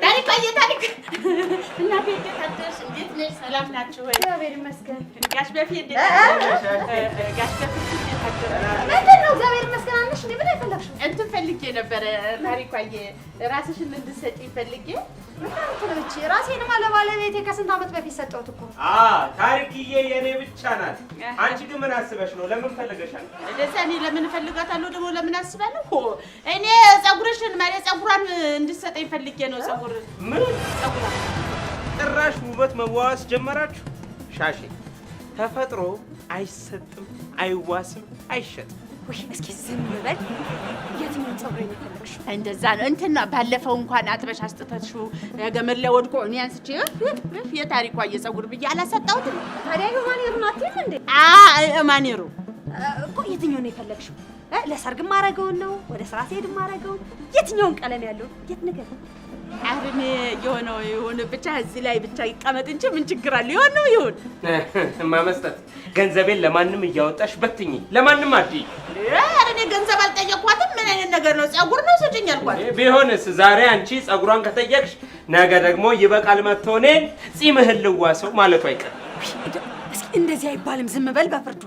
ታሪክ እናቴ እንዴት አደርሽ? እንዴት ነሽ? ሰላም ናችሁ ወይ? እግዚአብሔር ይመስገን። ጋሽ በፊት እንዴት ጋሽ በፊት እንዴት አደርሽ? ምንድን ነው? እግዚአብሔር ይመስገን አለሽ እንዴ? ምን አይፈልግሽ? እንትን ፈልጌ ነበረ ታሪኳዬ፣ ራስሽን እንድትሰጪኝ ፈልጌ። ምንድነው? ራሴንማ ለባለቤቴ ከስንት ዓመት በፊት ሰጠሁት እኮ። ታሪክዬ የኔ ብቻ ናት። አንቺ ግን ምን አስበሽ ነው? ለምን ፈልገሻል? እንደዛ እኔ ለምን እፈልጋታለሁ ደግሞ ለምን አስባለሁ? እኔ ፀጉርሽን ማለት ፀጉሯን እንድትሰጠኝ ፈልጌ ነው። ፀጉር ምን ፀጉሯን? ጭራሽ ውበት መዋዋስ ጀመራችሁ? ሻሼ ተፈጥሮ አይሰጥም፣ አይዋስም፣ አይሸጥም። ወይ እስኪ ዝም በል። የትኛውን ፀጉር ነው የፈለግሽው? እንደዛ ነው እንትና ባለፈው እንኳን አጥበሽ አስጥተሽው ገመድ ላይ ወድቆ እኔ አንስቼ የታሪኳዬ ፀጉር ብዬ አላሰጣሁትም። ታዲያ የማኔሩ ናት እንዴ? ማኔሩ እኮ የትኛውን ነው የፈለግሽው? ለሰርግ ማረገውን ነው? ወደ ስራ ሲሄድ ማረገውን? የትኛውን ቀለም ያለው? የት ነገር አሁን የሆነው ይሁን ብቻ እዚህ ላይ ብቻ ይቀመጥ እንጂ ምን ችግር አለ? የሆነው ይሁን ማመስጠት ገንዘቤን ለማንም እያወጣሽ በትኝ፣ ለማንም አትይ። እኔ ገንዘብ አልጠየኳትም። ምን አይነት ነገር ነው? ፀጉር ነው ስጭኝ አልኳት። ቢሆንስ ዛሬ አንቺ ፀጉሯን ከጠየቅሽ ነገ ደግሞ ይበቃል መጥቶ እኔን ጺምህን ልዋሰው ማለቱ አይቀርም። እንደዚህ አይባልም። ዝም በል በፍርዱ።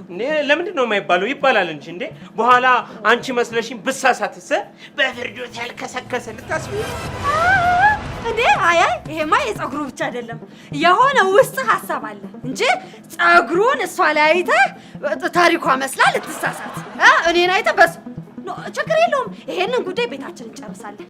ለምንድን ነው የማይባለው? ይባላል እንጂ እንዴ። በኋላ አንቺ መስለሽኝ ብሳሳትስ በፍርዱ ያልከሰከሰ ልታስቢ እንዴ? አይ ይሄማ የፀጉሩ ብቻ አይደለም፣ የሆነ ውስጥ ሀሳብ አለ እንጂ ፀጉሩን እሷ ላይ አይተህ ታሪኳ መስላ ልትሳሳት እኔን አይተህ በስ ችግር የለውም። ይሄንን ጉዳይ ቤታችን እንጨርሳለን።